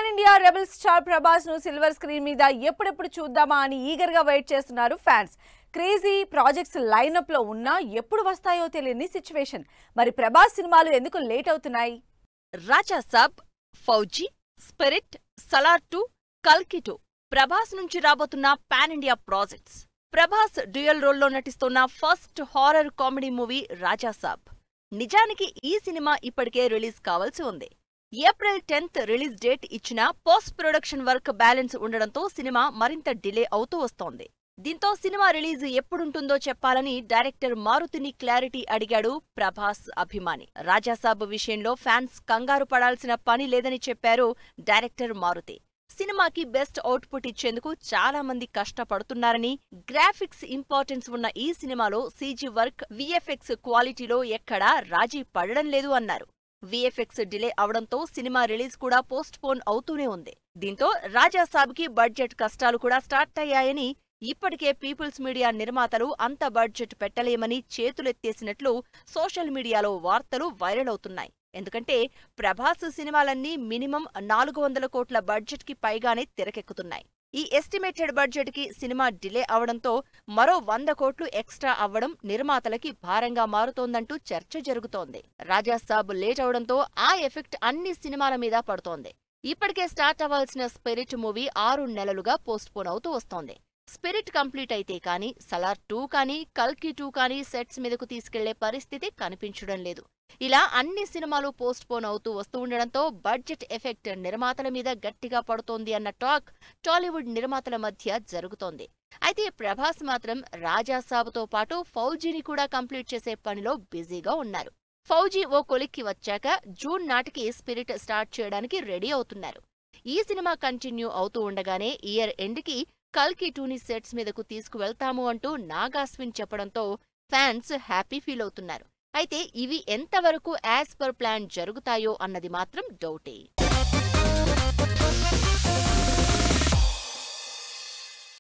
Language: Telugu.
Pan India rebel star Prabhas ను సిల్వర్ స్క్రీన్ మీద ఎప్పుడెప్పుడు చూద్దామా అని ఈగర్ గా వెయిట్ చేస్తున్నారు ఫ్యాన్స్. క్రేజీ ప్రాజెక్ట్స్ లైనప్ లో ఉన్నా ఎప్పుడు వస్తాయో తెలియని సిచ్యువేషన్. మరి ప్రభాస్ సినిమాలు ఎందుకు లేట్ అవుతున్నాయి? రాజా సాబ్, ఫౌజీ, స్పిరిట్, సలార్ 2, కల్కి 2 ప్రభాస్ నుంచి రాబోతున్న pan India projects. Prabhas dual రోల్లో నటిస్తున్న ఫస్ట్ హారర్ కామెడీ మూవీ రాజా సాబ్. నిజానికి ఈ సినిమా ఇప్పటికే రిలీజ్ కావాల్సి ఉంది. ఏప్రిల్ 10th రిలీజ్ డేట్ ఇచ్చినా పోస్ట్ ప్రొడక్షన్ వర్క్ బ్యాలెన్స్ ఉండడంతో సినిమా మరింత డిలే అవుతూ వస్తోంది. దీంతో సినిమా రిలీజ్ ఎప్పుడుంటుందో చెప్పాలని డైరెక్టర్ మారుతిని క్లారిటీ అడిగాడు ప్రభాస్ అభిమాని. రాజాసాబ్ విషయంలో ఫ్యాన్స్ కంగారు పడాల్సిన పని లేదని చెప్పారు డైరెక్టర్ మారుతి. సినిమాకి బెస్ట్ అవుట్పుట్ ఇచ్చేందుకు చాలా మంది కష్టపడుతున్నారని, గ్రాఫిక్స్ ఇంపార్టెన్స్ ఉన్న ఈ సినిమాలో సీజీ వర్క్, విఎఫ్ఎక్స్ క్వాలిటీలో ఎక్కడా రాజీ పడడం లేదు అన్నారు. విఎఫ్ఎక్స్ డిలే అవడంతో సినిమా రిలీజ్ కూడా పోస్ట్ పోన్ అవుతూనే ఉంది. దీంతో రాజాసాబ్కి బడ్జెట్ కష్టాలు కూడా స్టార్ట్ అయ్యాయని, ఇప్పటికే పీపుల్స్ మీడియా నిర్మాతలు అంత బడ్జెట్ పెట్టలేమని చేతులెత్తేసినట్లు సోషల్ మీడియాలో వార్తలు వైరల్ అవుతున్నాయి. ఎందుకంటే ప్రభాస్ సినిమాలన్నీ మినిమం 400 కోట్ల బడ్జెట్కి పైగానే తెరకెక్కుతున్నాయి. ఈ ఎస్టిమేటెడ్ బడ్జెట్కి సినిమా డిలే అవడంతో మరో 100 కోట్లు ఎక్స్ట్రా అవ్వడం నిర్మాతలకి భారంగా మారుతోందంటూ చర్చ జరుగుతోంది. రాజాసాబ్ లేట్ అవడంతో ఆ ఎఫెక్ట్ అన్ని సినిమాల మీద పడుతోంది. ఇప్పటికే స్టార్ట్ అవ్వాల్సిన స్పిరిట్ మూవీ 6 నెలలుగా పోస్ట్ పోన్ అవుతూ వస్తోంది. స్పిరిట్ కంప్లీట్ అయితే కానీ సలార్ 2 కానీ కల్కి 2 కానీ సెట్స్ మీదకు తీసుకెళ్లే పరిస్థితి కనిపించడం లేదు. ఇలా అన్ని సినిమాలు పోస్ట్ పోన్ అవుతూ వస్తూ ఉండడంతో బడ్జెట్ ఎఫెక్ట్ నిర్మాతల మీద గట్టిగా పడుతోంది అన్న టాక్ టాలీవుడ్ నిర్మాతల మధ్య జరుగుతోంది. అయితే ప్రభాస్ మాత్రం రాజాసాబ్తో పాటు ఫౌజీని కూడా కంప్లీట్ చేసే పనిలో బిజీగా ఉన్నారు. ఫౌజీ ఓ కొలిక్కి వచ్చాక జూన్ నాటికి స్పిరిట్ స్టార్ట్ చేయడానికి రెడీ అవుతున్నారు. ఈ సినిమా కంటిన్యూ అవుతూ ఉండగానే ఇయర్ ఎండ్కి కల్కి 2ని సెట్స్ మీదకు తీసుకువెళ్తాము అంటూ నాగాస్విన్ చెప్పడంతో ఫ్యాన్స్ హ్యాపీ ఫీల్ అవుతున్నారు. అయితే ఇవి ఎంతవరకు యాజ్ పర్ ప్లాన్ జరుగుతాయో అన్నది మాత్రం డౌటే.